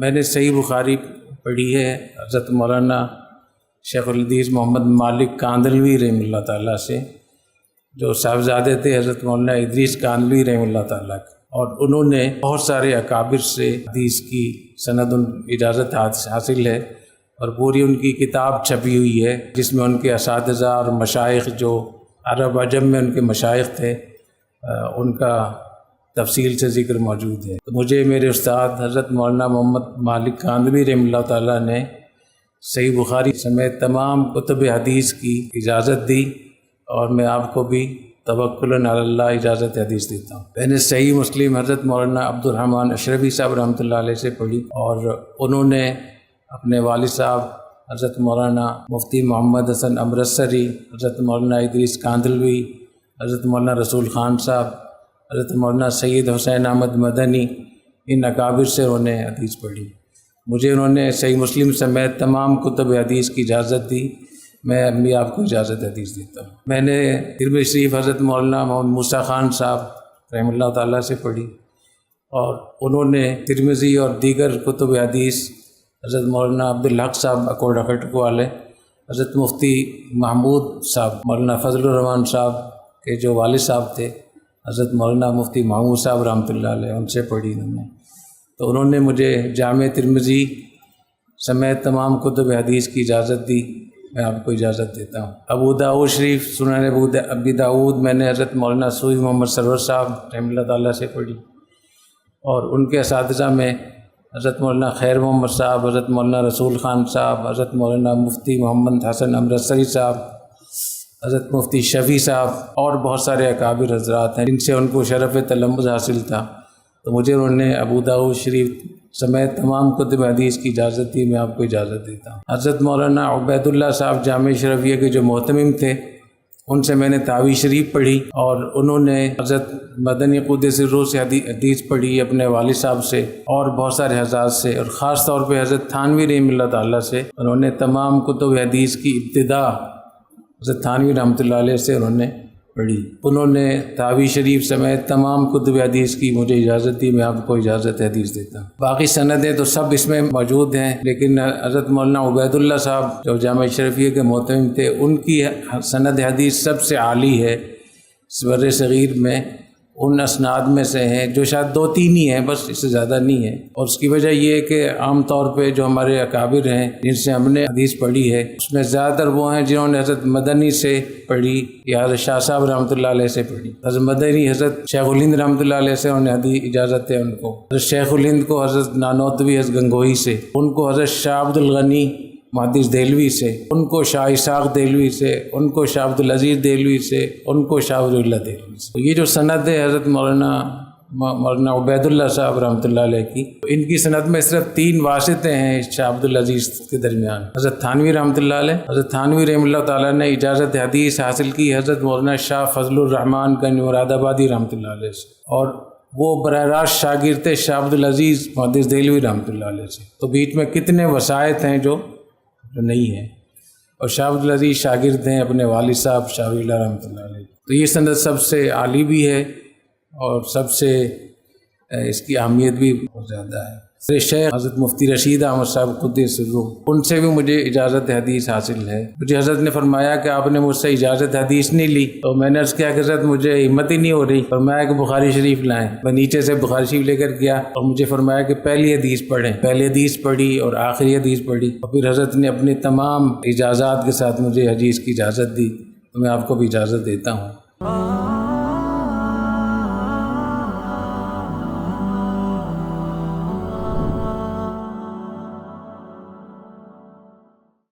میں نے صحیح بخاری پڑھی ہے حضرت مولانا شیخ الحدیث محمد مالک کاندھلوی رحمہ اللہ تعالیٰ سے، جو صاحبزادے تھے حضرت مولانا ادریس کاندھلوی رحمہ اللہ تعالیٰ کے، اور انہوں نے بہت سارے اکابر سے حدیث کی سند اجازت حاصل ہے، اور پوری ان کی کتاب چھپی ہوئی ہے جس میں ان کے اساتذہ اور مشائخ جو عرب عجم میں ان کے مشائخ تھے ان کا تفصیل سے ذکر موجود ہے۔ تو مجھے میرے استاد حضرت مولانا محمد مالک کاندھلوی رحمہ اللہ تعالیٰ نے صحیح بخاری سمیت تمام کتب حدیث کی اجازت دی، اور میں آپ کو بھی توکلاً علی اللہ اجازت حدیث دیتا ہوں۔ میں نے صحیح مسلم حضرت مولانا عبد الرحمن اشرفی صاحب رحمۃ اللہ علیہ سے پڑھی، اور انہوں نے اپنے والد صاحب حضرت مولانا مفتی محمد حسن امرتسری، حضرت مولانا ادریس کاندھلوی، حضرت مولانا رسول خان صاحب، حضرت مولانا سید حسین احمد مدنی، ان اکابر سے انہوں نے حدیث پڑھی۔ مجھے انہوں نے صحیح مسلم سمیت تمام کتب حدیث کی اجازت دی، میں بھی آپ کو اجازت حدیث دیتا ہوں۔ میں نے ترمذی شریف حضرت مولانا محمد موسیٰ خان صاحب رحمہ اللہ تعالیٰ سے پڑھی، اور انہوں نے ترمذی اور دیگر کتب حدیث حضرت مولانا عبدالحق صاحب اکوڑا کھٹک والے، حضرت مفتی محمود صاحب، مولانا فضل الرحمان صاحب کے جو والد صاحب تھے حضرت مولانا مفتی محمود صاحب رحمۃ اللہ علیہ، ان سے پڑھی انہوں نے۔ تو انہوں نے مجھے جامع ترمذی سمیت تمام کتب حدیث کی اجازت دی، میں آپ کو اجازت دیتا ہوں۔ ابو داؤد شریف، سنن ابی داؤد میں نے حضرت مولانا سوئی محمد سرور صاحب رحمہ اللہ تعالیٰ سے پڑھی، اور ان کے اساتذہ میں حضرت مولانا خیر محمد صاحب، حضرت مولانا رسول خان صاحب، حضرت مولانا مفتی محمد حسن امرتسری صاحب، حضرت مفتی شفیع صاحب، اور بہت سارے اکابر حضرات ہیں جن سے ان کو شرف تلمذ حاصل تھا۔ تو مجھے انہوں نے ابو داؤد شریف سمیت تمام کتب حدیث کی اجازت دی، میں آپ کو اجازت دیتا ہوں۔ حضرت مولانا عبید اللہ صاحب جامع شرفیہ کے جو محتمم تھے، ان سے میں نے تحویٰ شریف پڑھی، اور انہوں نے حضرت مدنی قدس الروح سے حدیث پڑھی اپنے والد صاحب سے اور بہت سارے حضرات سے، اور خاص طور پہ حضرت تھانوی رحمہ اللہ تعالیٰ سے انہوں نے تمام کتب حدیث کی ابتدا حضرت تھانوی رحمۃ اللہ علیہ سے انہوں نے پڑھی۔ انہوں نے تحویٰ شریف سمیت تمام کتب حدیث کی مجھے اجازت دی، میں آپ کو اجازت حدیث دیتا ہوں۔ باقی سندیں تو سب اس میں موجود ہیں، لیکن حضرت مولانا عبید اللہ صاحب جو جامع شرفیہ کے محتمم تھے، ان کی سند حدیث سب سے عالی ہے بر صغیر میں، ان اسناد میں سے ہیں جو شاید 2-3 ہی ہیں، بس اس سے زیادہ نہیں ہے۔ اور اس کی وجہ یہ ہے کہ عام طور پہ جو ہمارے اکابر ہیں جن سے ہم نے حدیث پڑھی ہے، اس میں زیادہ تر وہ ہیں جنہوں نے حضرت مدنی سے پڑھی یا حضرت شاہ صاحب رحمۃ اللہ علیہ سے پڑھی۔ حضرت مدنی حضرت شیخ الہند رحمۃ اللہ علیہ سے انہوں نے حدیث اجازت ہے ان کو، حضرت شیخ الہند کو حضرت نانوتوی حضرت گنگوہی سے، ان کو حضرت شاہ عبد الغنی محدث دہلوی سے، ان کو شاہ اسحاق دہلوی سے، ان کو شاہ عبد العزیز دہلوی سے، ان کو شاہ ولی اللہ دہلوی سے۔ تو یہ جو سند ہے حضرت مولانا عبید اللہ صاحب رحمۃ اللہ علیہ کی، ان کی سند میں صرف 3 واسطے ہیں شاہ عبد العزیز کے درمیان۔ حضرت تھانوی رحمۃ اللہ علیہ، حضرت تھانوی رحمۃ اللہ تعالیٰ نے اجازت حدیث حاصل کی حضرت مولانا شاہ فضل الرحمان گنج مراد آبادی رحمۃ اللہ علیہ سے، اور وہ براہ راست شاگرد تھے شاہ عبد العزیز محدث دہلوی رحمۃ اللہ علیہ سے۔ تو بیچ میں کتنے وسائط ہیں جو نہیں ہے، اور شاہ عبد العزیز شاگرد ہیں اپنے والد صاحب شاہ ولی اللہ رحمۃ اللہ علیہ۔ تو یہ سند سب سے عالی بھی ہے، اور سب سے اس کی اہمیت بھی بہت زیادہ ہے۔ میرے شیخ حضرت مفتی رشید احمد صاحب قدس سرہ، ان سے بھی مجھے اجازت حدیث حاصل ہے۔ مجھے حضرت نے فرمایا کہ آپ نے مجھ سے اجازت حدیث نہیں لی، تو میں نے عرض کیا کہ حضرت مجھے ہمت ہی نہیں ہو رہی، فرمایا کہ بخاری شریف لائیں۔ میں نیچے سے بخاری شریف لے کر گیا، اور مجھے فرمایا کہ پہلی حدیث پڑھیں۔ پہلی حدیث پڑھی اور آخری حدیث پڑھی، اور پھر حضرت نے اپنی تمام اجازات کے ساتھ مجھے حدیث کی اجازت دی، تو میں آپ کو بھی اجازت دیتا ہوں۔